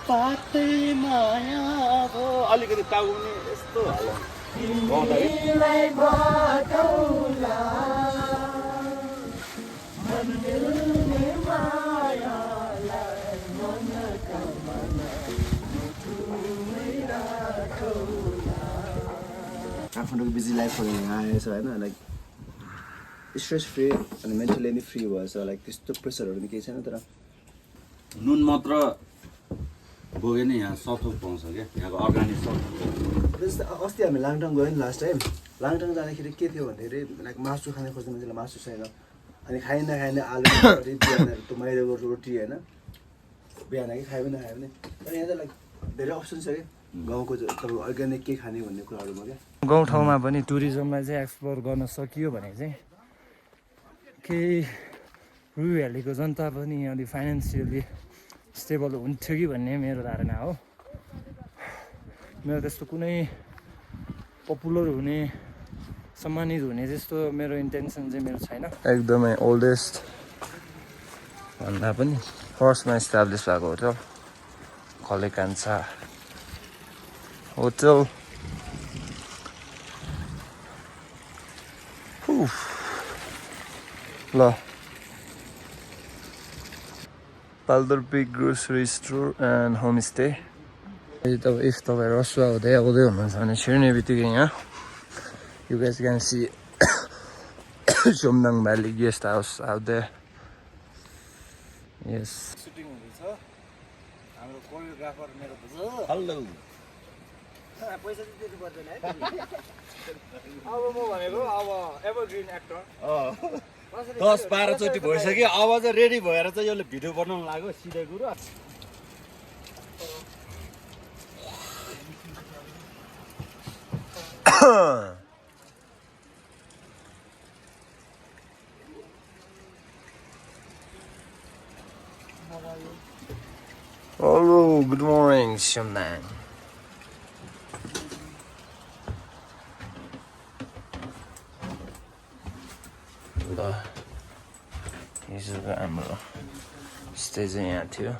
पातै माया भो अलिकति टाउने यस्तो होला काठमाडौँको बिजी लाइफबाट यहाँ आएछ होइन लाइक स्ट्रेस फ्री अनि मेन्टली नि फ्री भएछ लाइक त्यस्तो प्रेसरहरू पनि केही छैन तर नुन मात्र बोगे नि यहाँ सथोक पाउँछ क्या यहाँको अर्ग्यानिक सथोक अस्ति हामी लाङटाङ गयौँ नि लास्ट टाइम लाङटाङ जाँदाखेरि के थियो भन्दाखेरि लाइक मासु खाने खोज्ने मान्छेलाई मासु छैन अनि खाइ नखाने आलु बिहानहरू त्यो मैदाको रोटी होइन बिहान कि खायो भने नखायो भने तर यहाँ त लाइक धेरै अप्सन छ कि गाउँको तपाईँ अर्ग्यानिक के खाने भन्ने कुराहरूमा क्या गाउँठाउँमा पनि टुरिज्मलाई चाहिँ एक्सप्लोर गर्न सकियो भने चाहिँ केही रुई भ्यालीको जनता पनि अलिक फाइनेन्सियली स्टेबल हुन्थ्यो कि भन्ने मेरो धारणा हो मेरो त्यस्तो कुनै पपुलर हुने सम्मानित हुने जस्तो मेरो इन्टेन्सन चाहिँ मेरो छैन एकदमै ओल्डेस्ट भन्दा पनि फर्स्टमा इस्टाब्लिस भएको होटल खलेकान्छा होटल ल Paldor peak grocery store and homestay if तपाईँ रसुवा हुँदै आउँदै हुनुहुन्छ भने छिर्ने बित्तिकै यहाँ you guys can see Somnang valley guest house out there yes shooting हुँदैछ हाम्रो कोरियोग्राफर मेरो हेलो पैसा चाहिँ दिनु पर्दैन है अब म भनेको अब एभरग्रिन एक्टर 10-12 चोटि भइसक्यो अब चाहिँ रेडी भएर चाहिँ यसले भिडियो बनाउनु लाग्यो सिधै कुरो Hello, good morning, Shomnang. हिजोको हाम्रो स्टे चाहिँ यहाँ थियो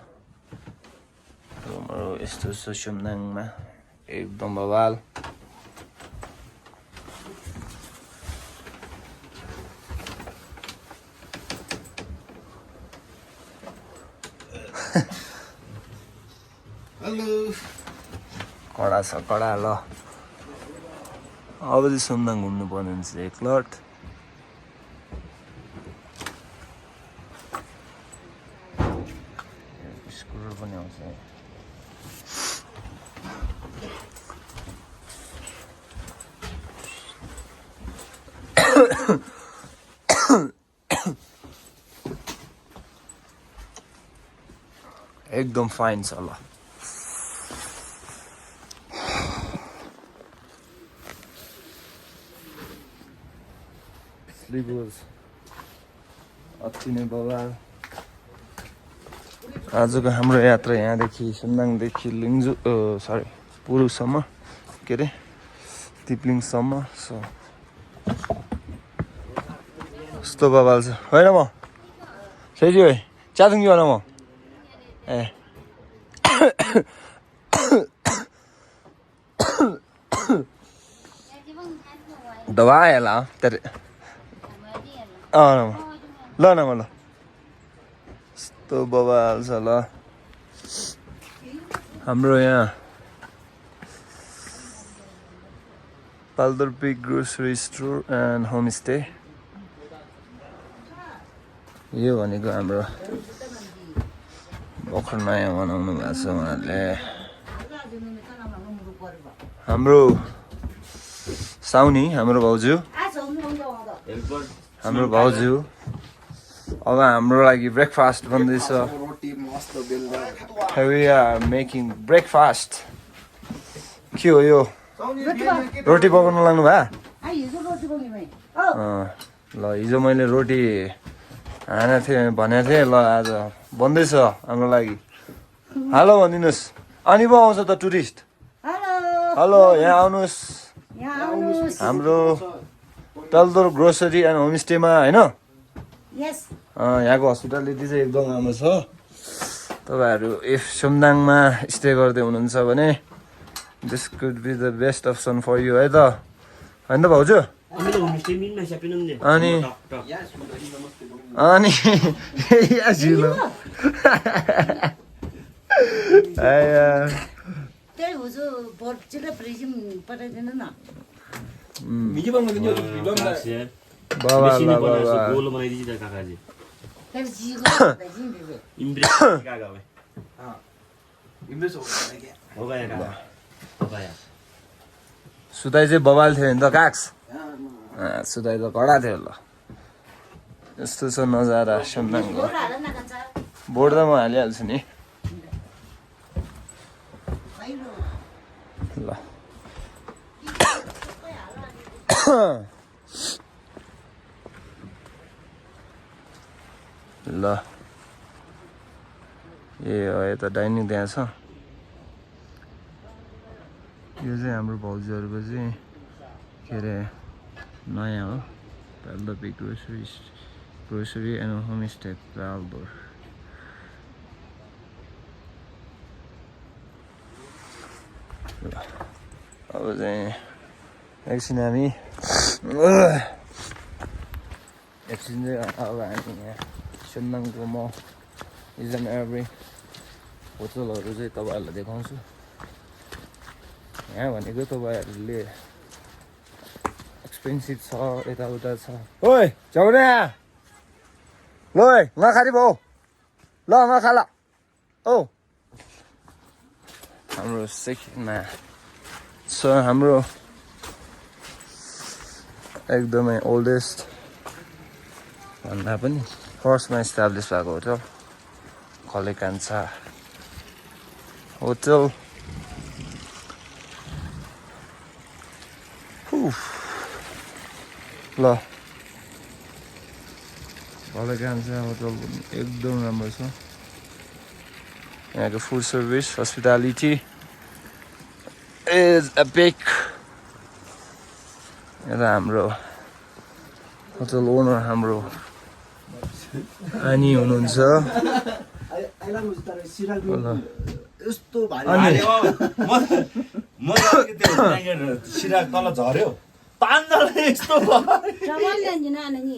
रुमहरू यस्तो छ सोमनाङमा एकदम बवाल हेलो कडा छ कडा ल अब चाहिँ सोमनाङ घुम्नु पर्ने हुन्छ एकलट स्कुटर पनि आउँछ एकदम फाइन छ ल स्लिपर्स अति नै बवाल आजको हाम्रो यात्रा यहाँदेखि सुन्दाङदेखि लिङ्जु सरी पुरुसम्म के अरे तिप्लिङसम्म सो कस्तो बवाल छ होइन म फेरि है च्यादुङ कि भन म ए दवा आएला तेरे ल न म ल यस्तो बवाल छ ल हाम्रो यहाँ Paldor peak grocery store and homestay यो भनेको हाम्रो भर्खर नयाँ बनाउनु भएको छ उहाँहरूले हाम्रो साउनी हाम्रो भाउजू अब हाम्रो लागि ब्रेकफास्ट बन्दैछ वी आर मेकिङ ब्रेकफास्ट के हो यो रोटी पकाउन लाग्नु भयो ल हिजो मैले रोटी हानेको थिएँ भनेको थिएँ ल आज बन्दैछ हाम्रो लागि हेलो भनिदिनुहोस् अनि पो आउँछ त टुरिस्ट हेलो यहाँ आउनुहोस् हाम्रो तल्दोर ग्रोसरी एन्ड होमस्टेमा होइन यहाँको हस्पिटालिटी चाहिँ एकदम राम्रो छ तपाईँहरू इफ सोमदाङमा स्टे गर्दै हुनुहुन्छ भने this could be the best option for you है त होइन त भाउजू अनि अनि या झिलो त्यही हुजो बोर्डतिर फ्रिजिम पठाइदिनु न बाबा ल बाबा फेरि जिगो सुताइ चाहिँ बबाल थियो नि त काक्स सुताइ त कडा थियो ल यस्तो छ नजारा सोमदाङको बोर्ड त म हालिहाल्छु नि ल ल ए हो यता डाइनिङ त्यहाँ छ यो चाहिँ हाम्रो भाउजूहरूको चाहिँ के अरे नयाँ हो पेल्दोपी ग्रोसरी एन्ड होमस्टे पेल्दोर ल अब चाहिँ एकछिन हामी एकछिन चाहिँ अब हामी यहाँ सोमदाङको म इज एन्ड एभ्री होटलहरू चाहिँ तपाईँहरूलाई देखाउँछु यहाँ भनेको तपाईँहरूले एक्सपेन्सिभ छ यताउता छ ओइ झौना ल नखारी भाउ ल नखा ल औ हाम्रो सेकेन्डमा छ हाम्रो एकदमै ओल्डेस्ट भन्दा पनि फर्स्टमा इस्टाब्लिस भएको होटल खलेकान्छा होटल ल खलेकान्छा होटल एकदम राम्रो छ यहाँको food service hospitality is epic यता हाम्रो होटल ओनर हाम्रो अनि हुनुहुन्छ यस्तो सिराक तल झर्यो तान्दाले यस्तो भयो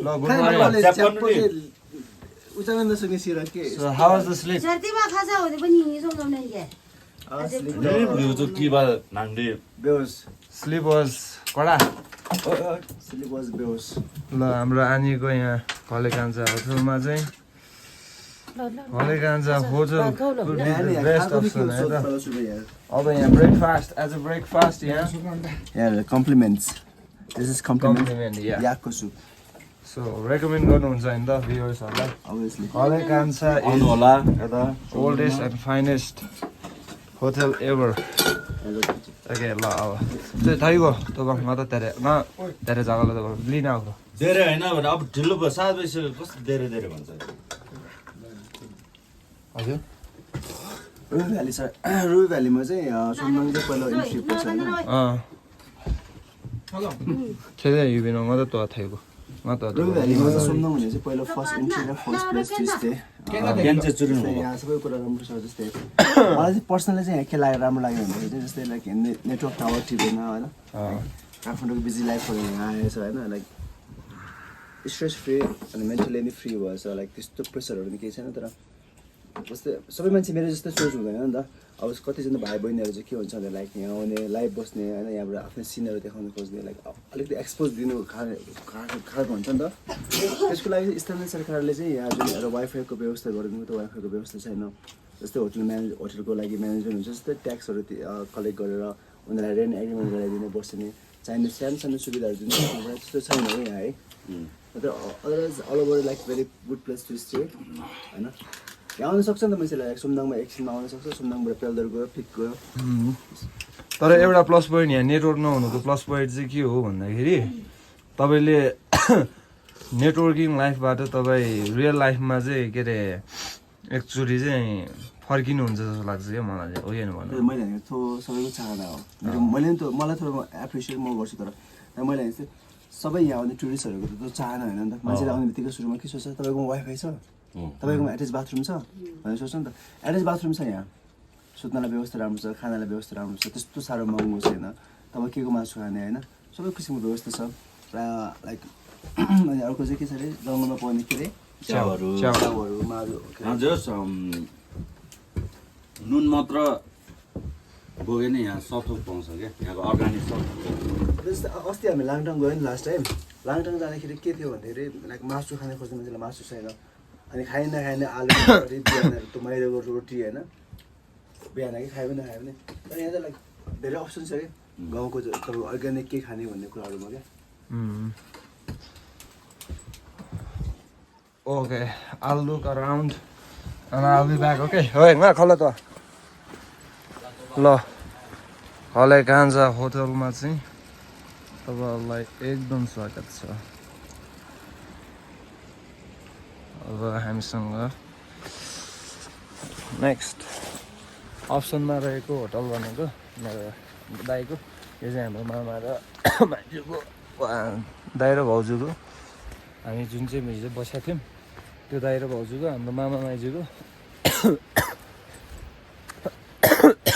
ल गुड मर्निङ उचाल्नसक्ने सिरा के So how was the sleep? सर्दीमा खाजा हुँदै पनि हिँडिसक्दैन क्या बेहोस Sleep was कडा स्लिप वाज बेहोस ल हाम्रो आनीको यहाँ खलेकान्छा होटलमा चाहिँ Khalekanchha hotel could be the best option है त अब यहाँ ब्रेकफास्ट एज अ ब्रेकफास्ट यहाँ compliments this is compliment compliment या याकको सुप सो रेकमेन्ड गर्नुहुन्छ नि त भ्युअर्सहरूलाई अभियसली खलेकान्छा आउनु इज होला यता oldest and finest hotel ever okay ल अब त्यो थाइगो तपाईँ म त धेरै जग्गाले तपाईँ लिन आएको धेरै होइन भने अब ढिलो भयो 7 बजिसक्यो कस्तो धेरै धेरै भन्छ हजुर रुई भ्याली छ रुई भ्यालीमा चाहिँ सोमनाङ चाहिँ पहिला इन्ट्री पर्छ होइन 최대 유비는 것도 또 타이고 맞다 रुई भ्यालीमा चाहिँ सोमनाङ भने चाहिँ पहिला फर्स्ट इन्ट्री र फर्स्ट प्लेस ट्युस्डे बिहान चाहिँ चुरिनु भयो यहाँ सबै कुरा राम्रो छ जस्तै मलाई चाहिँ पर्सनली चाहिँ यहाँ के लाग्यो राम्रो लाग्यो भन्दाखेरि चाहिँ जस्तै लाइक नेटवर्क टावर टिपेन होइन काठमाडौँको बिजी लाइफहरू यहाँ आएछ होइन लाइक स्ट्रेस फ्री अनि मेन्टली नै फ्री भएछ लाइक त्यस्तो प्रेसरहरू पनि केही छैन तर जस्तै सबै मान्छे मेरो जस्तै सोच हुँदैन नि त अब कतिजना भाइ बहिनीहरू चाहिँ के हुन्छ भने लाइक यहाँ आउने लाइभ बस्ने होइन यहाँबाट आफ्नो सिनहरू देखाउनु खोज्ने लाइक अलिकति एक्सपोज दिनु खाएको हुन्छ नि त त्यसको लागि स्थानीय सरकारले चाहिँ यहाँ जुन एउटा वाइफाईको व्यवस्था गरिदिनु त वाइफाईको व्यवस्था छैन जस्तै होटलको लागि म्यानेजमेन्ट हुन्छ जस्तै ट्याक्सहरू कलेक्ट गरेर उनीहरूलाई रेन्ट एग्रिमेन्ट गराइदिने बस्ने चाहिने सानो सानो सुविधाहरू जुन त्यस्तो छैन है यहाँ है otherwise all over like very good place to stay होइन यहाँ आउन सक्छ नि त मान्छेलाई सोमनाङमा एकछिनमा आउन सक्छ सोमनाङबाट पेल्दर गयो पिक गयो तर एउटा प्लस पोइन्ट यहाँ नेटवर्क नहुनुको प्लस पोइन्ट चाहिँ के हो भन्दाखेरि तपाईँले नेटवर्किङ लाइफबाट तपाईँ रियल लाइफमा चाहिँ के अरे एकचोटि चाहिँ फर्किनुहुन्छ जस्तो लाग्छ क्या मलाई चाहिँ हो कि भन्नु मैले भनेको थो सबैको चाहना हो मैले पनि त मलाई थोरै एप्रिसिएट म गर्छु तर मैले भनेको सबै यहाँ आउने टुरिस्टहरूको त चाहना होइन नि त मान्छेले आउने बित्तिकै सुरुमा के सोच्छ तपाईँकोमा वाइफाई छ तपाईँकोमा एट्याच बाथरुम छ भनेर सोच्नु नि त। एट्याच बाथरुम छ यहाँ, सुत्नलाई व्यवस्था राम्रो छ, खानालाई व्यवस्था राम्रो छ, त्यस्तो साह्रो महँगो छैन। तपाईँ के को मासु खाने होइन, सबै किसिमको व्यवस्था छ प्रायः लाइक। अनि अर्को चाहिँ के छ अरे जङ्गलमा पाउने के अरे च्याउहरू मासु जस नुन मात्र बोके नै यहाँ सथोक पाउँछ क्या, यहाँको अर्ग्यानिक सथोक। जस्तै अस्ति हामी लाङटाङ गयौँ नि लास्ट टाइम। लाङटाङ जाँदाखेरि के थियो भन्दाखेरि लाइक मासु खाने खोज्ने मान्छेलाई मासु छैन, अनि खाइ नखाने आलु बिहान त्यो मैदाको रोटी होइन, बिहान कि खायो भने नखायो भने। तर यहाँ त लाइक धेरै अप्सन छ क्या गाउँको तपाईँ अर्ग्यानिक के खाने भन्ने कुराहरूमा क्या। Okay, I'll look around and I'll be back. Okay, होइन खल त ल हले कान्जा होटलमा चाहिँ तपाईँहरूलाई एकदम स्वागत छ। अब हामीसँग नेक्स्ट अप्सनमा रहेको होटल भनेको मेरो दाईको, यो चाहिँ हाम्रो मामा र भाइजूको दाई र भाउजूको। हामी जुन चाहिँ हिजो बसेको थियौँ त्यो दाइ र भाउजूको, हाम्रो मामा माइजूको।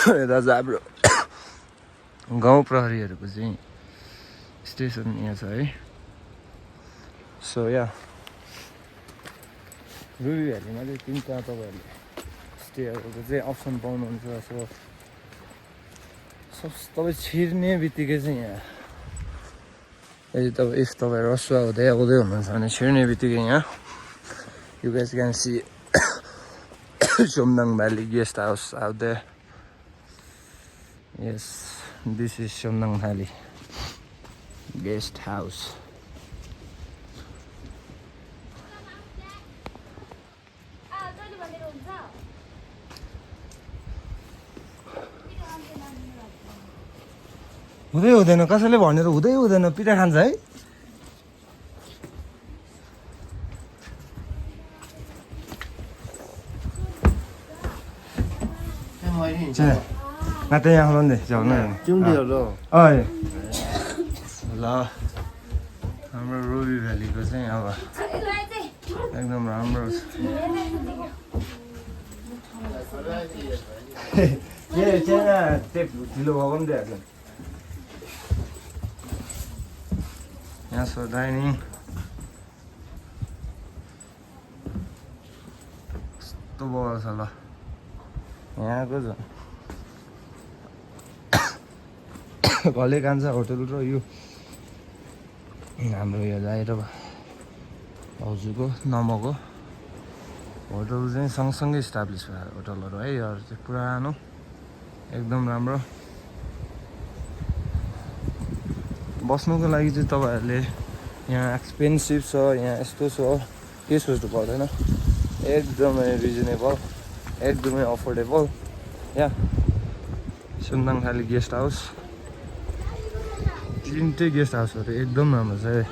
यता चाहिँ हाम्रो गाउँ प्रहरीहरूको चाहिँ स्टेसन यहाँ छ है। सो या रुबी भ्यालीमा चाहिँ तिनवटा तपाईँहरूले स्टेहरूको चाहिँ अप्सन पाउनुहुन्छ। सो तपाईँ छिर्ने बित्तिकै चाहिँ यहाँ यदि तपाईँ रसुवा हुँदै आउँदै हुनुहुन्छ भने छिर्ने बित्तिकै यहाँ you guys can see Shomnang Valley guest house out there. Yes, this is Shomnang Valley guest house. हुँदै हुँदैन, कसैले भनेर हुँदै हुँदैन, पिठा खान्छ है। Nãy tay nhau luôn đi, chào này. Chung điều rồi. Ơi. Là हाम्रो रुबी भ्यालीको चाहिँ अब एकदम राम्रो छ। यहाँ टेप ढिलो भएको पनि दिएको छ। यहाँ छ डाइनिङ, कस्तो बगल छ ल यहाँको छ। घले कान्छा होटल र यो हाम्रो यो दाइ र भाउजूको नमको होटल चाहिँ सँगसँगै इस्टाब्लिस भएको होटलहरू है। यो चाहिँ पुरानो एकदम राम्रो। बस्नुको लागि चाहिँ तपाईँहरूले यहाँ एक्सपेन्सिभ छ, यहाँ यस्तो छ के सोच्नु पर्दैन, एकदमै रिजनेबल, एकदमै अफोर्डेबल। या सुमदाङ खाली गेस्ट हाउस, तिनटै गेस्ट हाउसहरू एकदम राम्रो छ है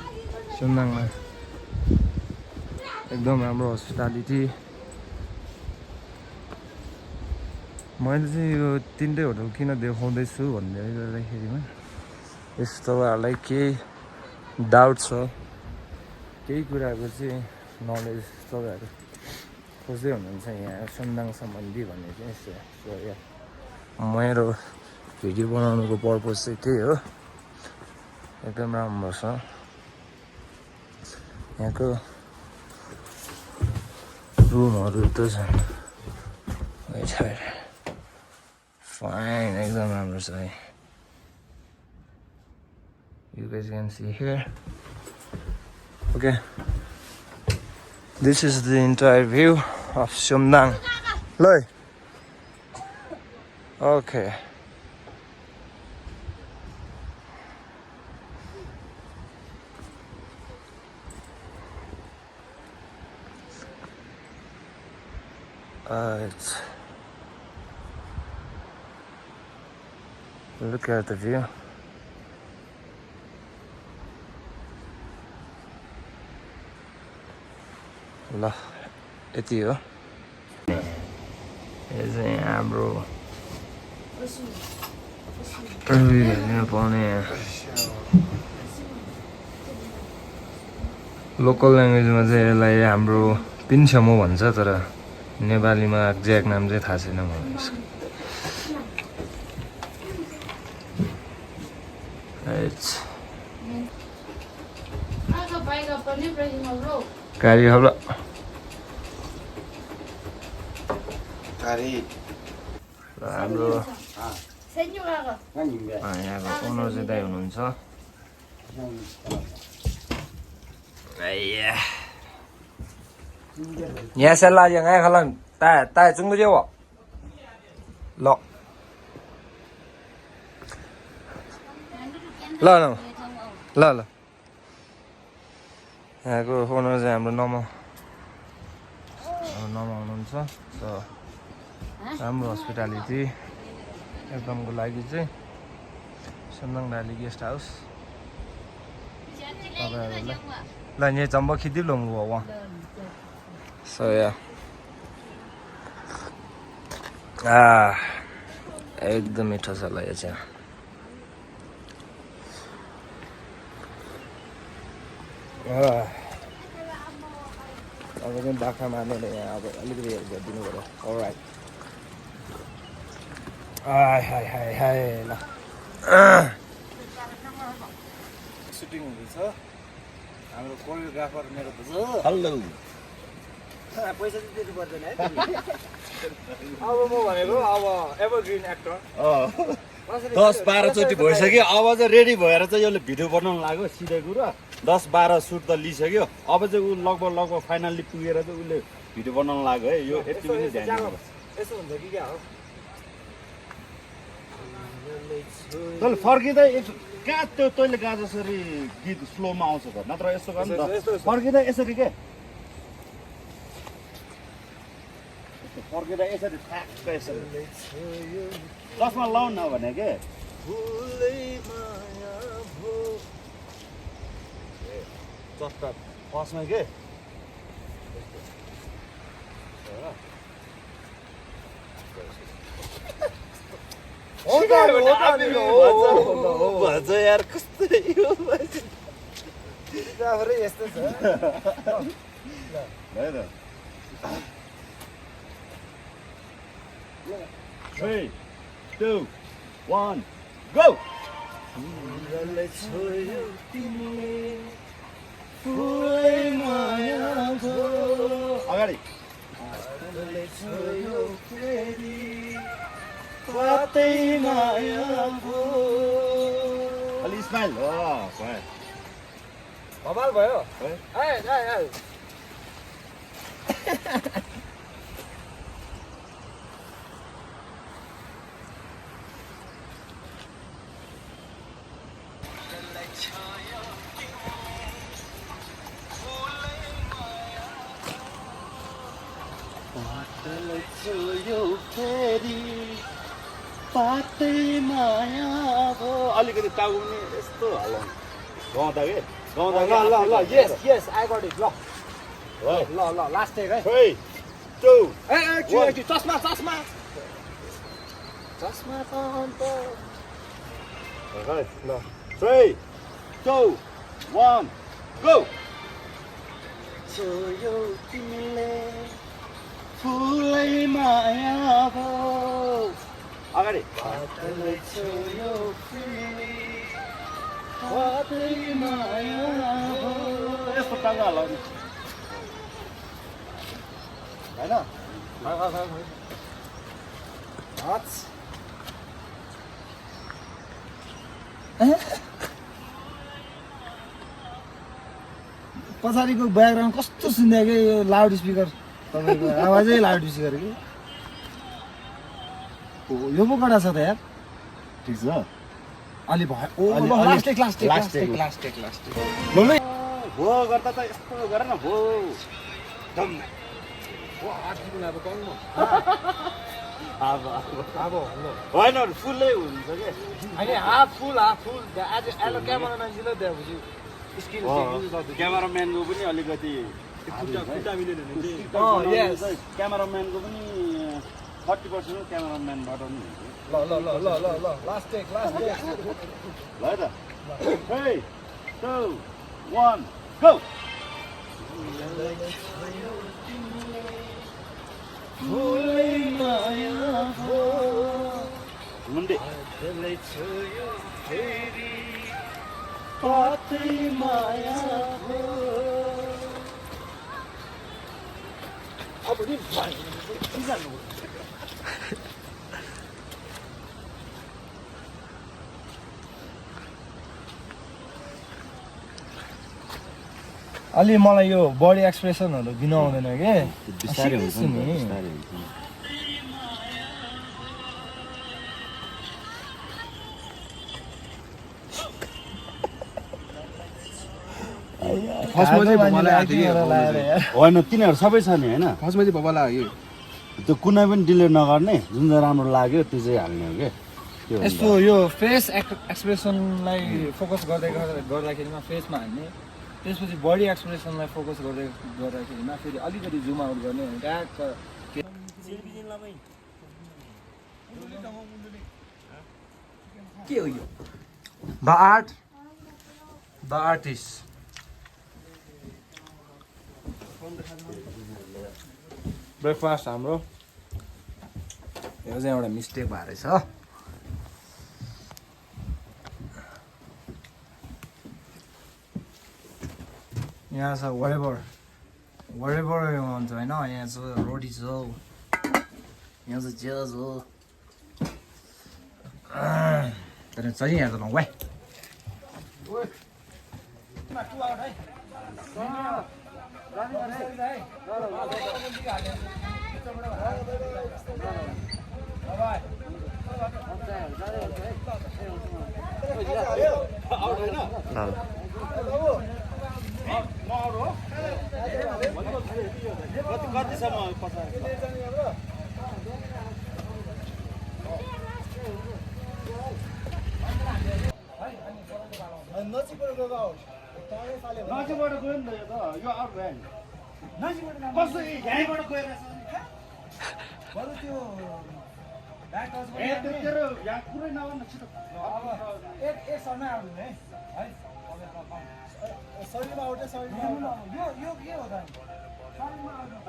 सुमदाङमा, एकदम राम्रो हस्पिटालिटी। मैले चाहिँ यो तिनटै होटल किन देखाउँदैछु भन्दै गर्दाखेरिमा यस्तो तपाईँहरूलाई केही डाउट छ, केही कुराको चाहिँ नलेज तपाईँहरू खोज्दै हुनुहुन्छ यहाँ सुमदाङ सम्बन्धी भन्ने चाहिँ यस्तो। मेरो भिडियो बनाउनुको पर्पज चाहिँ त्यही हो, एकदम राम्रो छ यहाँको रुमहरू त छन् फाइन, एकदम राम्रो छ है। You guys can see here. Okay, this is the entire view of Shomnang. Look. Okay. Look at the view. ल यति हो। यो चाहिँ हाम्रो रुबी पाउने लोकल ल्याङ्ग्वेजमा चाहिँ यसलाई हाम्रो पिन्छमो भन्छ तर नेपालीमा एक्ज्याक्ट नाम चाहिँ थाहा छैन मलाई यसको। गाडी खब्ल हाम्रो यहाँको ओनर चाहिँ दाइ हुनुहुन्छ। यहाँ सेल्ला यहाँ आयो खलन ताय चुङ्गु जे हो ल ल ल ल यहाँको ओनर चाहिँ हाम्रो नमा हुनुहुन्छ। राम्रो हस्पिटालिटी एकदमको लागि चाहिँ सन्दङ डाली गेस्ट हाउस तपाईँहरूलाई ल यहाँ चम्बो खिच्दै लौँ उहाँ सो या एकदम मिठो छ ल यो चाहिँ। अब चाहिँ बाख्रा मार्नेले यहाँ अब अलिकति हेल्प गरिदिनु पऱ्यो। अलराइट हाय हाय हाय ल सुटिङ हुँदैछ। हाम्रो कोरियोग्राफर मेरो हेलो पैसा चाहिँ दिनु पर्दैन है। अब म भनेको अब एभरग्रिन एक्टर 10-12 चोटि भइसक्यो। अब चाहिँ रेडी भएर चाहिँ यसले भिडियो बनाउनु लाग्यो सिधै कुरा। 10-12 सुट त लिइसक्यो। अब चाहिँ ऊ लगभग फाइनल्ली पुगेर चाहिँ उसले भिडियो बनाउनु लाग्यो है। यो यति पनि ध्यान दिनु। यसो हुन्छ कि क्या हो तैँले फर्किँदै कहाँ त्यो तैँले गा जसरी गीत स्लोमा आउँछ त नत्र यस्तो गर्नु त फर्किँदै यसरी के फर्किँदा यसरी ठ्याक्क यसरी चस्मा लाउनु न भने के चस्मा फर्स्टमा के भन्छ यार कस्तो यस्तो छ 3, 2, 1, go! अगाडि अलि स्माइल भवाल भयो अलिकति टाउको पनि यस्तो हल्लाउनु गाउँदा के ल यस आई गट इट ल लास्ट टेक है 3, 2, चस्मा त अन्त ल 3, 2, 1, go! छोयो तिमीले फुलै माया भो अगाडि छोयो माया भो यस्तो टाङ्गा हल्लाउने होइन पछाडिको ब्याकग्राउन्ड कस्तो सुन्दै कि यो लाउड स्पिकर तपाईँको आवाजै लाउड स्पिकर कि यो पो कडा छ त यार ठिक छ अलि भयो लास्ट भो गर्दा त यस्तो गर न भो होइन फुलै हुन्छ के हाफ फुल आज एलो क्यामेरा मान्छेले दिएपछि स्किल क्यामेराम्यानको पनि अलिकति क्यामेराम्यानको पनि 30% क्यामेराम्यानबाट पनि ल लास्ट टेक ल है त 3, 2, 1 go! मुन्डे अलि मलाई यो बडी एक्सप्रेसनहरू दिन आउँदैन कि बिस्तारै हुन्छ नि नि बिस्तारै हुन्छ फर्स्टमा चाहिँ भोपाल आएको थियो होइन तिनीहरू सबै छ नि होइन फर्स्टमा चाहिँ भोपाल आयो त्यो कुनै पनि डिले नगर्ने जुन चाहिँ राम्रो लाग्यो त्यो चाहिँ हाल्ने हो क्या त्यो यस्तो यो फेस एक्सप्रेसनलाई फोकस गर्दाखेरिमा फेसमा हान्ने त्यसपछि बडी एक्सप्रेसनलाई फोकस गर्दाखेरिमा फेरि अलिकति जुम आउट गर्ने के हो यो द आर्टिस्ट ब्रेकफास्ट हाम्रो यो चाहिँ एउटा मिस्टेक भएर रहेछ यहाँ छ वरेबर भन्छ होइन यहाँ छ रोटी छ यहाँ चाहिँ चिज हो तर चाहिँ यहाँ त भाइ नजिकबाट गयो नि त यो आउट भयो नि कसो यहीँबाट गएर तेरो यहाँ कुरै नभन छिटो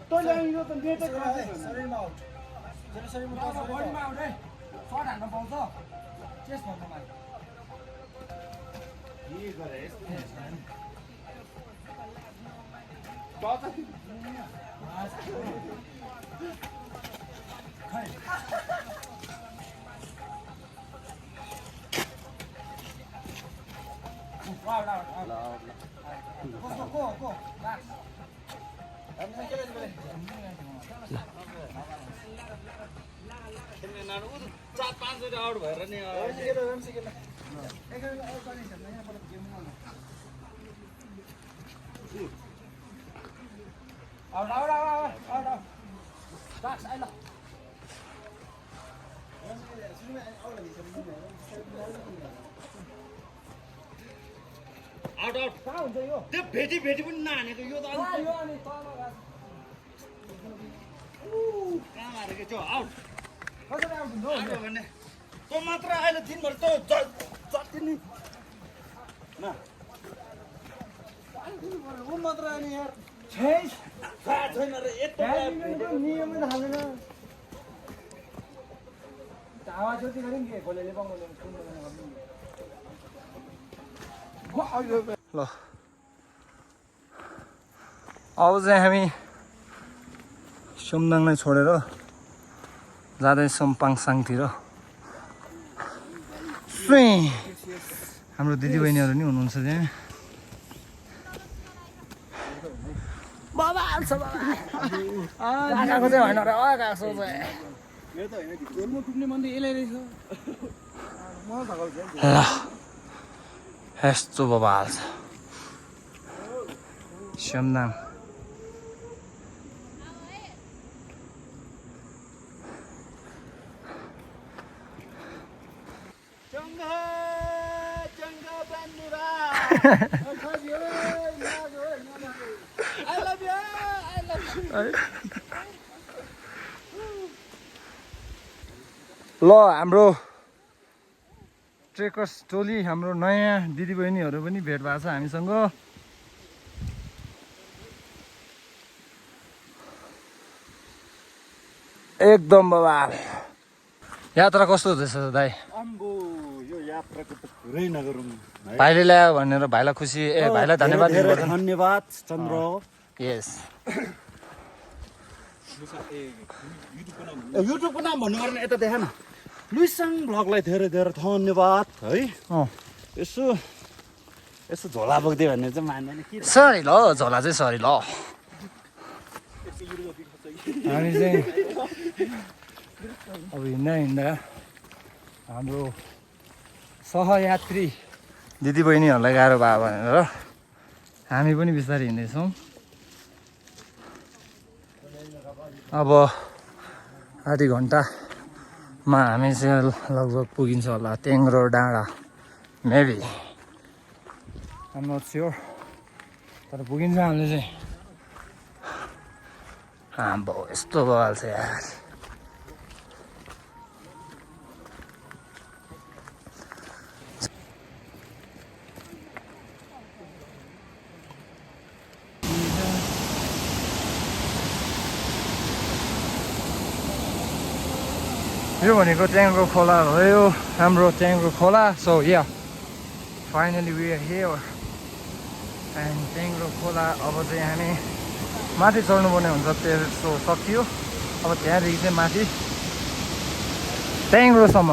तैँले यो त नेटै चार पाँच आउट भएर नि त्यो भेटी पनि नहानेको यो त कहाँ हारेको त्यो आउट भने तँ मात्र अहिले दिनभरि त जति नि मात्र आउने यार छैन रे यत्रो नियमै हालेन आवाज जति गऱ्यो नि गोलेले ल अब चाहिँ हामी सोमदाङलाई छोडेर जाँदैछौँ पाङसाङतिर हाम्रो दिदीबहिनीहरू नि हुनुहुन्छ त्यहाँ गएको चाहिँ होइन र गएको चाहिँ ल यस्तो बबाल छ सोमदाङ ल हाम्रो ट्रेकर्स टोली हाम्रो नयाँ दिदीबहिनीहरू पनि भेट भएको छ हामीसँग एकदम बवाल यात्रा कस्तो हुँदैछ दाइ अम्बो यो यात्राको त कुरै नगरौँ है। भाइले ल्यायो भनेर भाइलाई खुसी भाइलाई धन्यवाद धेरै दिनुपर्छ नि। धन्यवाद चन्द्र। यस युट्युबको नाम भन्नु पर्ने यता देखा न लुइसाङ भ्लगलाई धेरै धेरै धन्यवाद है। यसो यसो झोला बोक्दियो भने चाहिँ मान्दैन के सरी ल झोला चाहिँ सरी ल हामी चाहिँ अब हिँड्दा हिँड्दा हाम्रो सहयात्री दिदीबहिनीहरूलाई गाह्रो भयो भनेर हामी पनि बिस्तारै हिँड्दैछौँ। अब आधी घन्टामा हामी चाहिँ लगभग पुगिन्छ होला टेङ्ग्रो डाँडा मेबी आइम नट स्योर तर पुगिन्छ हामीले चाहिँ। आम्बो यस्तो बवाल छ यार यो भनेको टेङ्ग्रो खोला हो यो हाम्रो Tengro Khola so yeah finally we are here and Tengro Khola अब चाहिँ हामी माथि चढ्नुपर्ने हुन्छ त्यसो सकियो अब त्यहाँदेखि चाहिँ माथि टेङ्ग्रोसम्म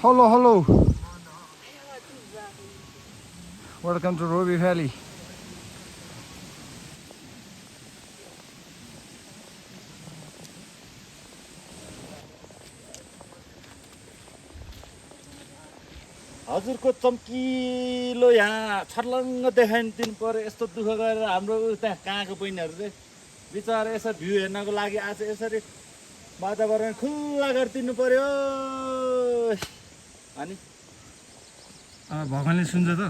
Hello, hello. Welcome to Robbie Valley. हजुरको चम्किलो यहाँ छर्लङ्ग देखाइदिनु पर्यो। यस्तो दुःख गरेर हाम्रो त्यहाँ कहाँको बहिनीहरू चाहिँ बिचरा यसरी भ्यू हेर्नको लागि आज यसरी वातावरण खुल्ला गरिदिनु पर्यो अनि भगवानले सुन्छ त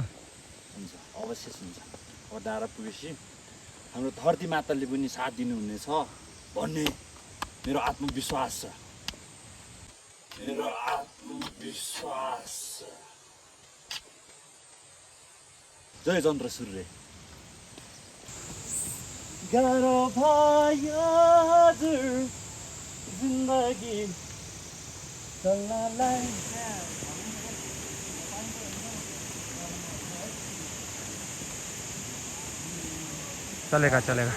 हुन्छ अवश्य सुन्छ। अब डाँडा पुगेपछि हाम्रो धरती माताले पनि साथ दिनुहुनेछ भन्ने मेरो आत्मविश्वास छ। मेरो आत्मविश्वास छ। जय चन्द्र सूर्य। गाह्रो भयो हजुर जिन्दगी चल्नलाई। चलेगा चलेगा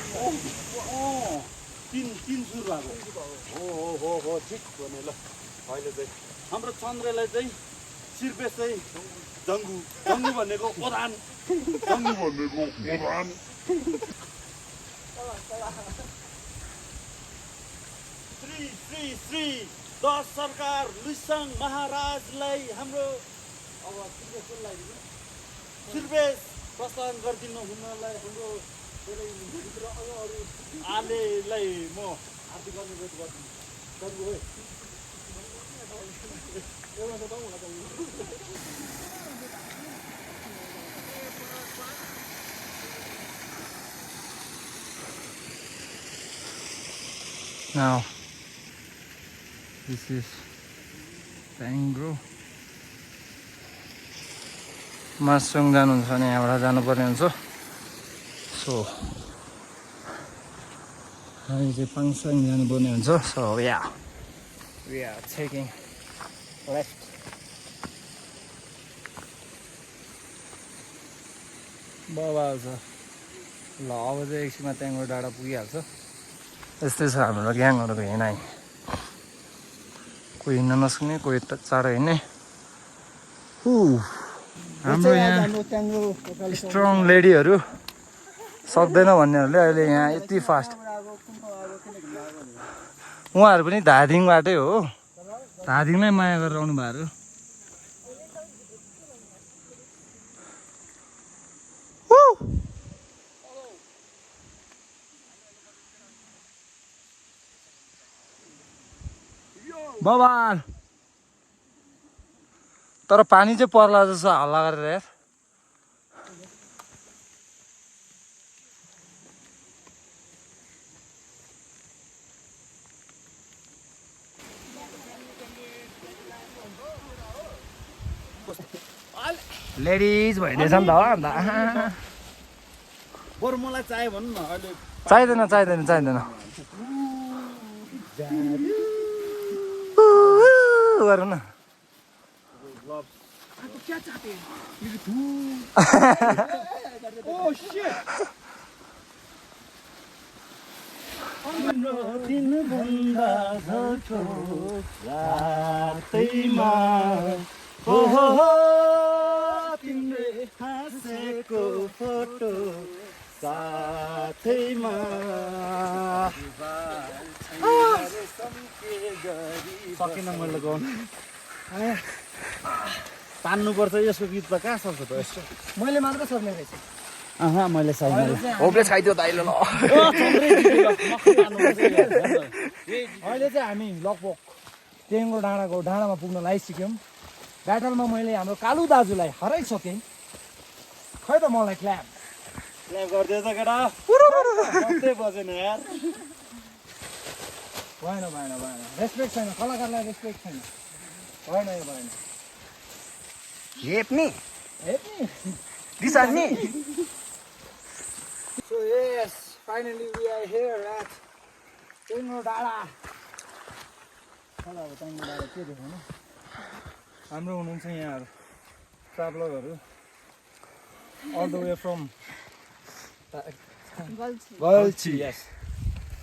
तीन सुर भएको हो ठिक भने ल। अहिले चाहिँ हाम्रो चन्द्रलाई चाहिँ सिर्पेस चाहिँ जङ्गु जङ्गु भनेको ओरान जङ्गु भनेको ओरान। श्री श्री श्री दश सरकार लुइसाङ महाराजलाई हाम्रो अब सिर्पेस प्रस्थान गरिदिनु हुनलाई हाम्रो भित्र अरू आलेलाई म हार्दिक अनुरोध गर्छु। जङ्गु है Now, this is टेङ्ग्रो। मासुङ जानुहुन्छ भने यहाँबाट जानुपर्ने हुन्छ। सो हामी चाहिँ पाङसाङ जानुपर्ने हुन्छ। So yeah we are taking left. बवाल छ ल अब चाहिँ एकछिनमा टेङ्ग्रो डाँडा पुगिहाल्छ। यस्तै छ हाम्रो ग्याङहरूको हिँडाइ। कोही हिँड्न नसक्ने कोही चाँडो हिँड्ने। हाम्रो यहाँ स्ट्रङ लेडीहरू सक्दैन भन्नेहरूले अहिले यहाँ यति फास्ट। उहाँहरू पनि धादिङबाटै हो धादिङलाई माया गरेर आउनु भएको। बबाल तर पानी चाहिँ पर्ला जस्तो हल्ला गरेर यार लेडिज भइदिएछ नि त हो अन्त बरु मलाई चाहियो भन्नु न अहिले चाहिँदैन गरौँ न तिम्रो हाँसेको फोटो साथैमा सकिन मैले गाउनु तान्नुपर्छ यसको गीत त कहाँ सक्छ त यसो मैले मात्र सक्ने रहेछ मैले साइड होपले खाइदियो दाइलो ल अहिले चाहिँ हामी लगभग टेङ्गो डाँडामा पुग्न लागिसक्यौँ ब्याटलमा मैले हाम्रो कालु दाजुलाई हराइसकेँ खै त मलाई क्ल्याप गरिदियो त केटा बजेन यार भएन रेस्पेक्ट छैन कलाकारलाई रेस्पेक्ट छैन भएन यो भएन हेप्ने दिसान्ने So yes, finally we are here at टेङ्गो डाँडा अब टेङ्गो डाँडा के देखाउनु हाम्रो हुनुहुन्छ यहाँहरू ट्राभलरहरू all the way from गल्छी यस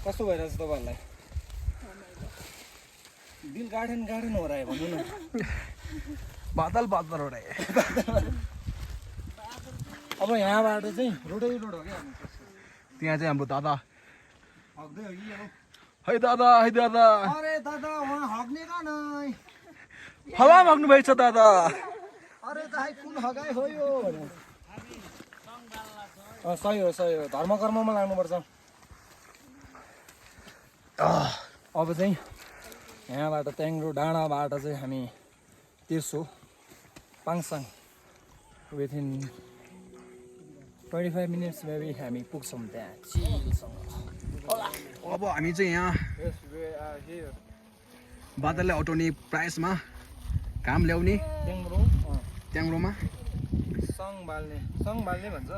कस्तो भइरहेछ तपाईँहरूलाई दिल गार्डन हो रहा है भन्नु न बादल हो रहा है अब यहाँबाट चाहिँ रोडै रोड हो क्या त्यहाँ चाहिँ हाम्रो दादा हग्दै हो कि अब है दादा अरे दादा वहाँ हग्ने का नै हवा माग्नु भएछ दादा अरे दाइ कुन हगाइ हो यो सही हो धर्म कर्ममा लाग्नुपर्छ अब चाहिँ यहाँबाट टेङ्ग्रो डाँडाबाट चाहिँ हामी तेर्सो पाङसाङ विथिन 25 minutes maybe हामी पुग्छौँ त्यहाँ चिलसँग अब हामी चाहिँ यहाँ बादललाई अटाउने प्रयासमा काम ल्याउने ट्याङ्ग्रोमा सङ बाल्ने भन्छ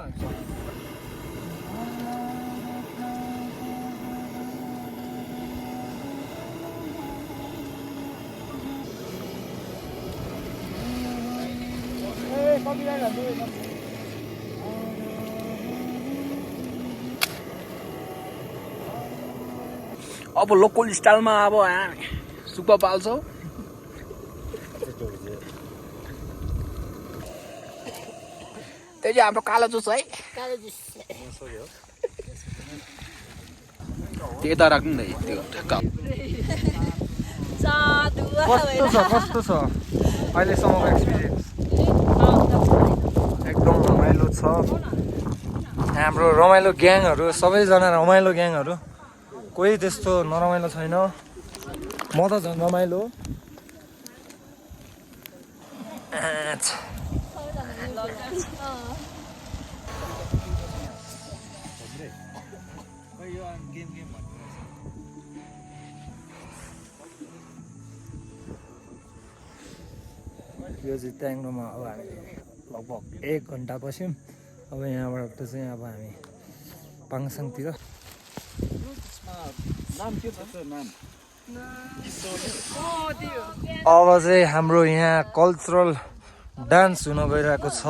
अब लोकल स्टाइलमा अब हामी सुक्पा पाल्छौँ त्यो चाहिँ हाम्रो कालो जुस है त्यही त राख्नु न त्यो कस्तो छ अहिलेसम्मको एक्सपिरियन्स एकदम रमाइलो छ हाम्रो रमाइलो ग्याङहरू सबैजना रमाइलो ग्याङहरू कोही त्यस्तो नरमाइलो छैन म त झन् रमाइलो यो चाहिँ ट्याङ्ग्रोमा अब हामी लगभग 1 घन्टा बस्यौँ अब यहाँबाट चाहिँ अब हामी पाङसाङतिर अब चाहिँ हाम्रो यहाँ कल्चरल डान्स हुन गइरहेको छ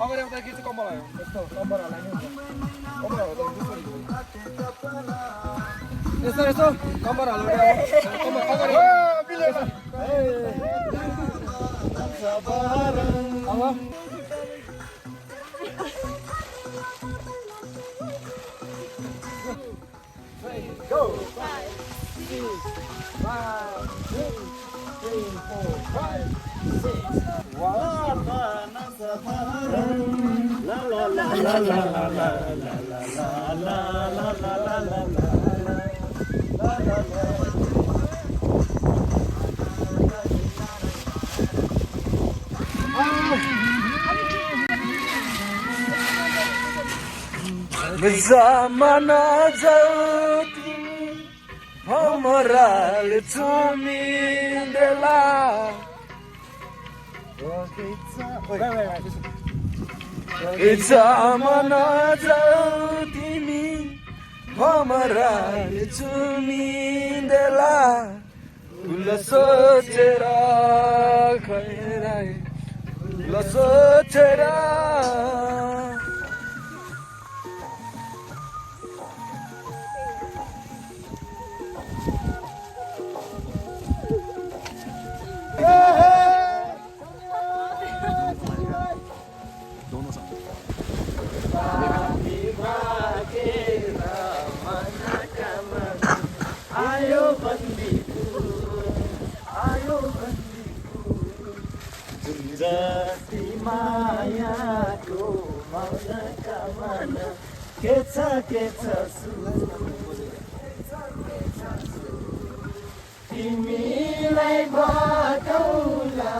अगाडि आउँदा के चाहिँ कम्बर आयो यस्तो कम्बर हलाइने हुन्छ यस्तो कम्बर हलाउने Go! 5, 6, 1, 2, 3, 4, 5, 6, 1. Zamana jauti Homoral tumindela Zamana jauti Homoral tumindela Ula sochera khairai Ula sochera जति मायाको मनका मन के छ तिमीलाई बाटौला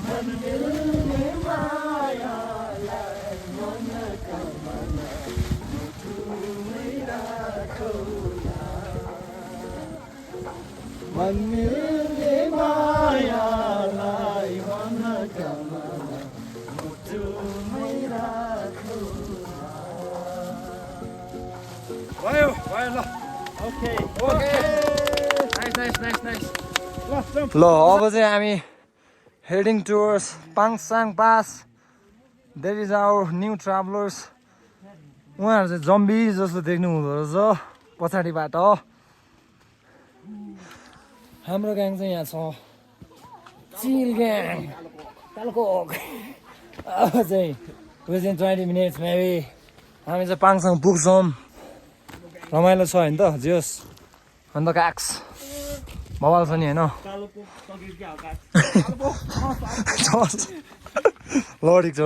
मन मिल्ने मायालाई मनका मन मुटुमै राखौला मन मिल्ने मायालाई मनका मन मुटुमै राखौला भयो ल ल अब चाहिँ हामी heading towards Pangsang pass there is our new travellers उहाँहरू चाहिँ जम्बी जस्तो देख्नु हुँदो रहेछ पछाडिबाट हाम्रो ग्याङ चाहिँ यहाँ छ चिल ग्याङ तालकोक अब चाहिँ विदिन 20 मिनट्स मेबी हामी चाहिँ पाङसाङ पुग्छौँ रमाइलो छ होइन त जियोस् अन्त काक्स बवाल छ नि होइन लडिक छ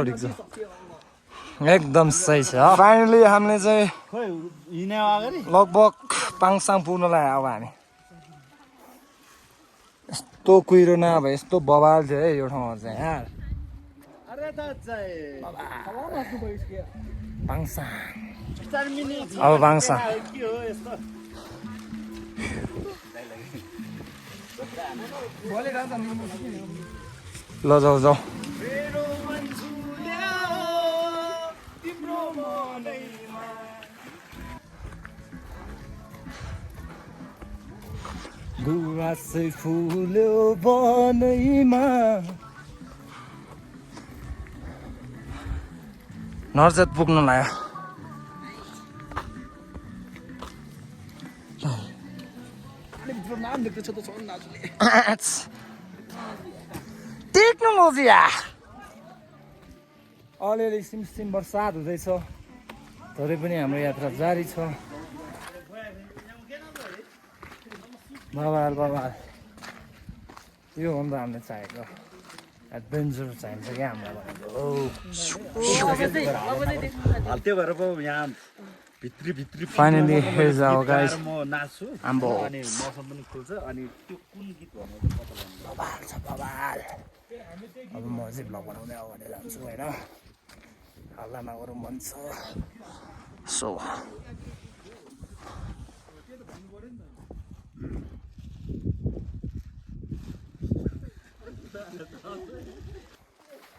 एकदम सही छ फाइनली हामीले चाहिँ लगभग पाङसाङ पुग्नलाई अब हामी यस्तो कुहिरो नभए यस्तो बवाल थियो है यो ठाउँमा चाहिँ यार पाङसाङ अब पाङसाङ ल जाऊ गुराँसै फुल्यो बनैमा नर्जेत पुग्न लाग्यो टेक्नोलोजी अलिअलि सिमसिम बर्सात हुँदैछ तरै पनि हाम्रो यात्रा जारी छ बबाल यो हो नि त हामीले चाहेको एडभेन्चर चाहिन्छ क्या हामीलाई त्यो भएर पो यहाँ भित्री फाइनली हेयर जाओ गाइस म नाच्छु आम्बो अनि मौसम पनि खुल्छ अनि त्यो कुन गीत भन्नु पत्ता लाग्छ बबाल अब म चाहिँ भ्लग बनाउँदै अगाडि जान्छु होइन हल्ला नगरौँ भन्छ सो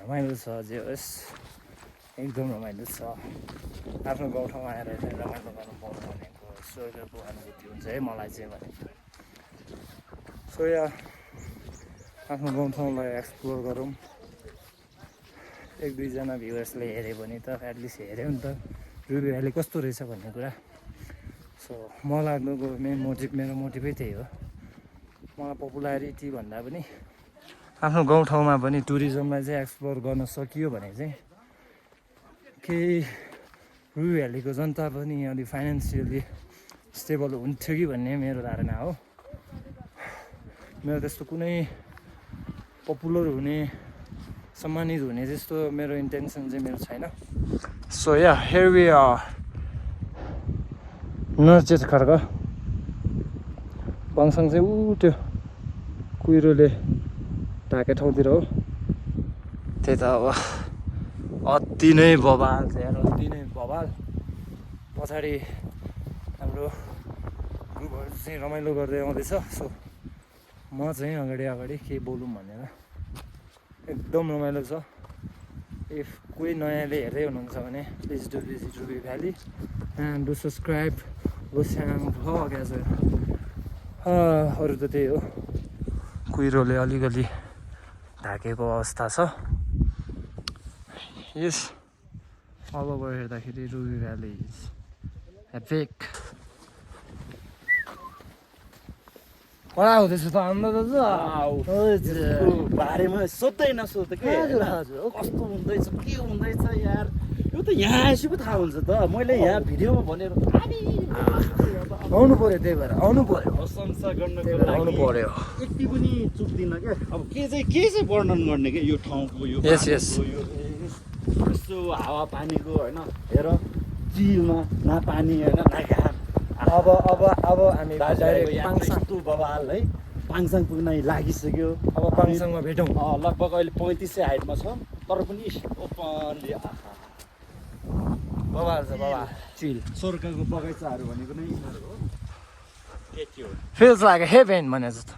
रमाइलो छ जे होस् एकदम रमाइलो छ आफ्नो गाउँठाउँमा आएर चाहिँ रमाइलो गर्नु पाउनु भनेको स्वर्गको अनुभूति हुन्छ है मलाई चाहिँ भनेको सो या आफ्नो गाउँठाउँलाई एक्सप्लोर गरौँ एक दुईजना भ्युवर्सले हेऱ्यो भने त एटलिस्ट हेऱ्यो नि त रुबी भ्याली कस्तो रहेछ भन्ने कुरा सो म लाग्नुको मेरो मोटिभै त्यही हो मलाई पपुलारिटी भन्दा पनि आफ्नो गाउँठाउँमा पनि टुरिज्मलाई चाहिँ एक्सप्लोर गर्न सकियो भने चाहिँ केही रुबी भ्यालीको जनता पनि अलिक फाइनेन्सियली स्टेबल हुन्थ्यो कि भन्ने मेरो धारणा हो मेरो त्यस्तो कुनै पपुलर हुने सम्मानित हुने जस्तो मेरो इन्टेन्सन चाहिँ मेरो छैन so yeah here we are Narchet Kharka Pangsang चाहिँ ऊ त्यो कुहिरोले ढाके ठाउँतिर हो त्यही त अब अति नै बवाल छ यार अति नै बवाल पछाडि हाम्रो ग्रुपहरू चाहिँ रमाइलो गर्दै आउँदैछ सो म चाहिँ अगाडि के बोलौँ भनेर एकदम रमाइलो छ इफ कोही नयाँले हेर्दै हुनुहुन्छ भने please do visit Ruby Valley and do subscribe Losyang vlog as अरू त त्यही हो कुहिरोले अलिकति ढाकेको अवस्था छ यस अब गएर हेर्दाखेरि रुबी भ्याली इज एपिक कडा हुँदैछ त अन्त बारेमा सोध्दै नसोध्दै के कस्तो हुँदैछ के हुँदैछ यार यो त यहाँ आएपछि पो थाहा हुन्छ त मैले यहाँ भिडियोमा भनेर आउनु पर्यो त्यही भएर आउनु पर्यो प्रशंसा गर्नको आउनु लागि पर्यो यति पनि चुक्दिनँ क्या अब के चाहिँ वर्णन गर्ने क्या यो ठाउँको यो Yes, yes. यो यस्तो हावा पानीको होइन हेर चिलमा न पानी होइन न घाम अब हामी डाइरेक्ट पाङसाङ यस्तो बवाल है पाङसाङ पुग्न लागिसक्यो अब पाङसाङमा भेटौँ लगभग अहिले 3500 हाइटमा छ तर पनि ओपनली बवाल छ बवाल चिल स्वर्गको बगैँचाहरू भनेको नै यिनीहरू हो के के हो feels like a heaven भने जस्तो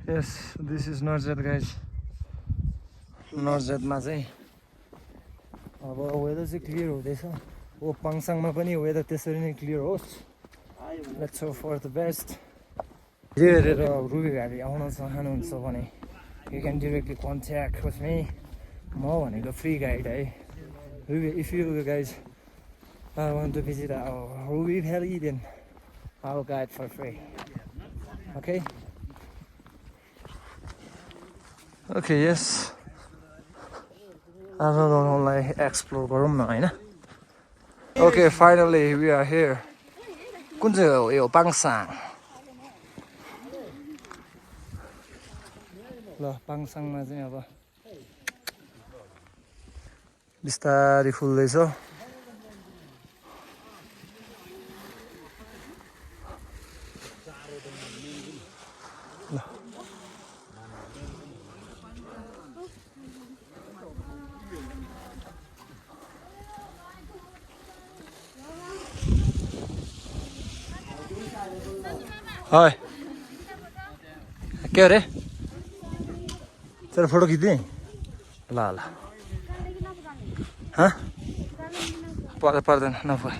यस दिस इज नर्जेट गाइज नर्जेटमा चाहिँ अब वेदर चाहिँ क्लियर हुँदैछ ओ पाङसाङमा पनि वेदर त्यसरी नै क्लियर होस् let's hope for the best हेरेर रुबी भ्याली आउन चाहनुहुन्छ भने you can directly contact with me म भनेको फ्री गाइड है Ruby if you guys want to visit our Ruby Valley, then I'll guide for free. Okay? Okay, yes. I don't know, like explore गरौँ न हैन? Okay, finally we are here. कुन चाहिँ हो यो पाङसाङ? ल पाङसाङमा चाहिँ अब बिस्तारै फुल्दैछ हाय के अरे तेरो फोटो खिच्ने ल ल हाँ पर्दैन नपर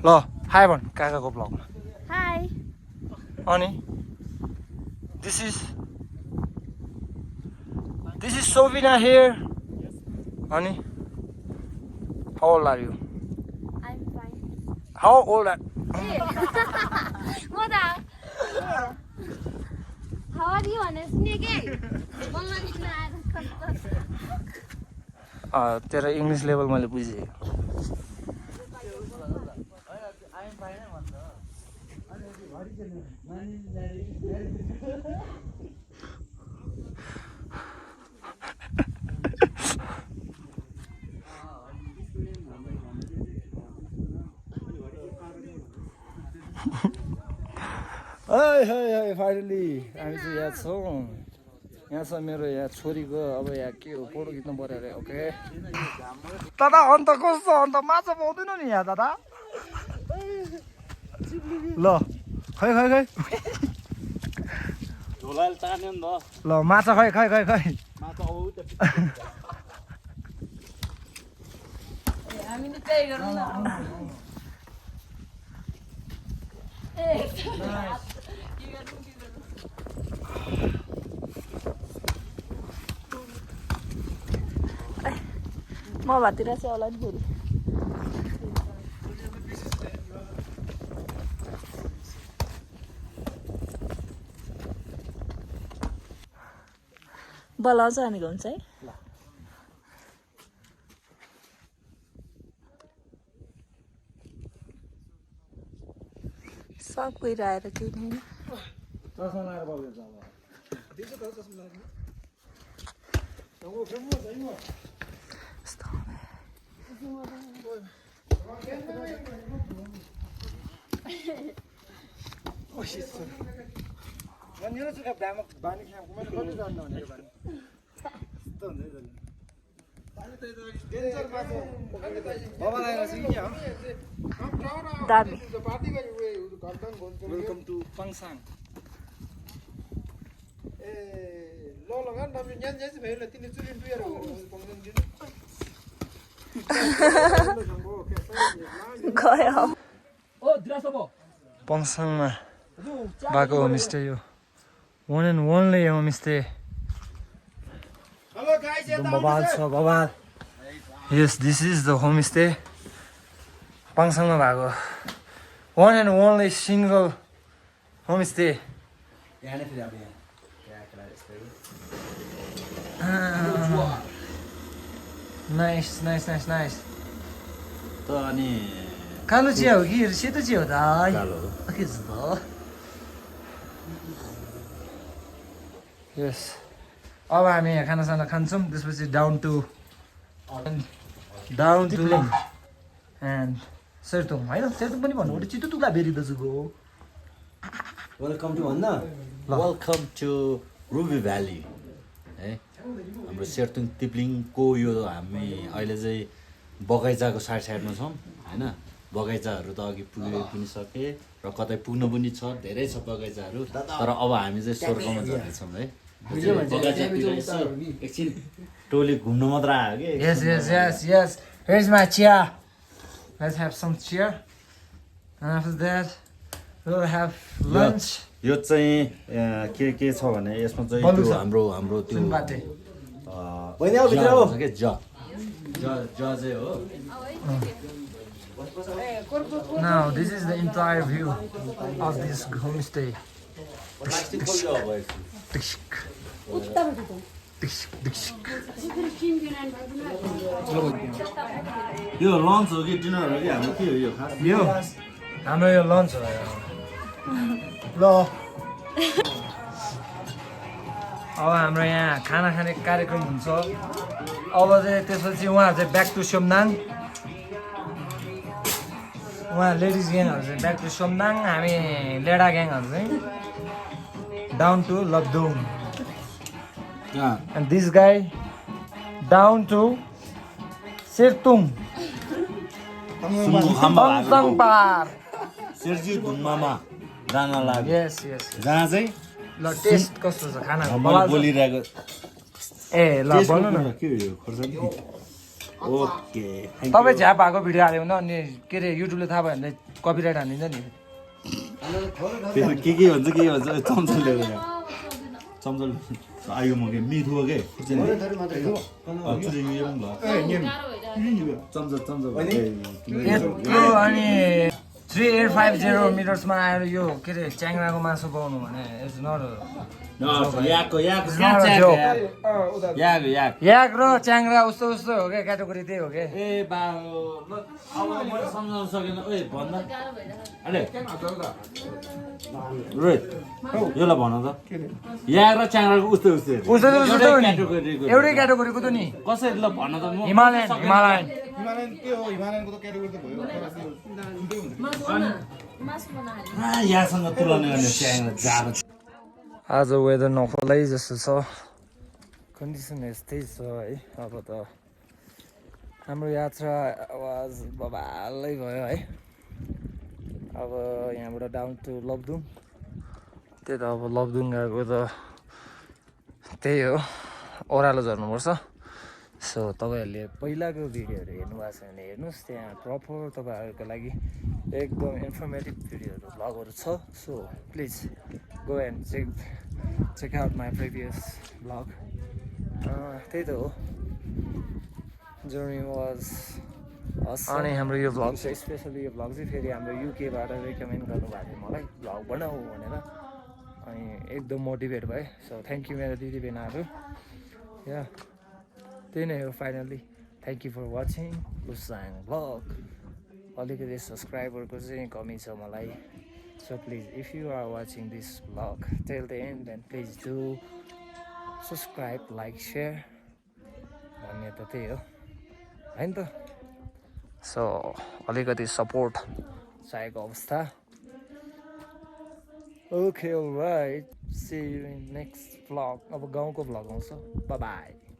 ल हाई भन् काकाको ब्लगमा हाई अनि दिस इज सोभिना हियर अनि how old are you? I'm fine. How old are What up? How are you, honestly? तेरो इङ्ग्लिस लेभल मैले बुझेँ हाई फाइनली हामी चाहिँ यहाँ छौँ यहाँ छ मेरो यहाँ छोरीको अब यहाँ के हो फोटो खिच्नु पऱ्यो अरे ओके दादा अन्त कस्तो अन्त माछा पाउँदैन नि यहाँ दादा ल खै खै खै झोलाले तान्यो नि त ल माछा खै खै खै खै माछा आउ त हामीले त्यही गरौँ न म भातिर चाहिँ होला नि फेरि बोलाउँछ हामी घुम्छ है सब गइरहेर केही छैन चस्मा लगाएर बगेछ अब यस्तो। दामी वेलकम टु पाङसाङ गयो पङसाङमा भएको होमस्टे यो वान एन्ड वानली होमस्टे बबाल छ बबाल यस दिस इज द होमस्टे पाङसाङमा भएको वान एन्ड वानली सिङ्गल होमस्टे यहाँ नै फेरि अब यहाँ नाइस नाइस नाइस नाइस त अनि कालो चिया हो कि सेतो चिया हो त कालो हो। के छ त यस अब हामी यहाँ खानासाना खान्छौँ त्यसपछि डाउन टु एन्ड सेर्तुङ होइन सेर्तुङ पनि भन्नु चित्तो तुला बेरी दाजुको वेलकम टु भन्न वेलकम टु रुबी भ्याली है हाम्रो सेर्तुङ तिप्लिङको यो हामी अहिले चाहिँ बगैँचाको साइडमा छौँ होइन बगैँचाहरू त अघि पुगे पनि सके र कतै पुग्नु पनि छ धेरै छ बगैँचाहरू तर अब हामी चाहिँ स्वर्गमा जाँदैछौँ है बगैँचातिर यसो एकछिन टोली घुम्नु मात्र आयो कि Yes, yes, yes, yes. Here's my chair. Let's have some chair. And after that, we'll have lunch. यो चाहिँ के छ भने यसमा चाहिँ बलु त्यो छ। हाम्रो त्यो सुनबाटे। बहिनी आऊ भित्र आऊ। के ज चाहिँ हो Now, this is the entire view of this homestay. Plastic खोल्यो अब एकछिन। यो लन्च हो कि डिनर हो कि हाम्रो के हो यो खास यो हाम्रो यो लन्च हो ल अब हाम्रो यहाँ खाना खाने कार्यक्रम हुन्छ अब चाहिँ त्यसपछि उहाँहरू चाहिँ ब्याक टु सोमनाङ उहाँ लेडिज ग्याङहरू चाहिँ ब्याक टु सोमनाङ हामी लेडा ग्याङहरू चाहिँ down to Labdung and this guy down to Sertung Pangsangpar. सेर्जी धुम्मामा जान लाग्यो Yes, yes. जहाँ चाहिँ ल टेस्ट कस्तो छ खाना मैले बोलिरहेको ए ल बोल्नु न के हो यो खोर्सानी ओके तपाईँ झ्याप भएको भिडियो हाल्यो भने अनि के अरे युट्युबले थाहा भयो भने कपिराइट हानिन्छ नि त्यसमा के भन्छ चम्चल ल्याएर चम्चल आयो म के मिठो हो के खुर्सानी चम्चा यत्रो अनि 3850 मिटर्समा आएर यो के अरे च्याङ्राको मासु पाउनु भने इट्स नट याक याक र च्याङ्रा उस्तो उस्तो हो क्या क्याटेगोरी त्यही हो क्या ए बा अब मैले सम्झाउन सकेन ओए भन्दा अरे रोहित यसलाई भन त याक र च्याङ्राको उस्तै उस्तै उस्तो उस्तो हो नि क्याटेगोरीको एउटै क्याटेगोरीको त नि कसरी ल भन त म हिमालयन यहाँसँग तुलना गर्ने च्याङ्रा जाडो आज वेदर नखोलै जस्तो छ कन्डिसन यस्तै छ है अब त हाम्रो यात्रा आवाज बबालै भयो है अब यहाँबाट डाउन टु लबदुङ त्यही त अब लबदुङ गएको त त्यही हो ओह्रालो झर्नुपर्छ सो तपाईँहरूले पहिलाको भिडियोहरू हेर्नुभएको छ भने हेर्नुहोस् त्यहाँ प्रपर तपाईँहरूको लागि एकदम इन्फर्मेटिभ भिडियोहरू भ्लगहरू छ so please go and check out my previous vlog त्यही त हो journey was awesome अनि हाम्रो यो भ्लग चाहिँ स्पेसली यो भ्लग चाहिँ फेरि हाम्रो युकेबाट रेकमेन्ड गर्नुभएको थियो मलाई भ्लग बनाऊ भनेर अनि एकदम मोटिभेट भएँ सो थ्याङ्क यू मेरो दिदीबहिनीहरू या त्यही नै हो finally thank you for watching Lusang vlog अलिकति सब्सक्राइबरको चाहिँ कमी छ मलाई So please, if you are watching this vlog till the end, then please do subscribe, like, share. भन्ने त त्यही हो हैन त. सो अलिकति सपोर्ट चाहिएको अवस्था. Okay, alright. See you in next vlog. अब गाउँको vlog आउँछ. Bye bye.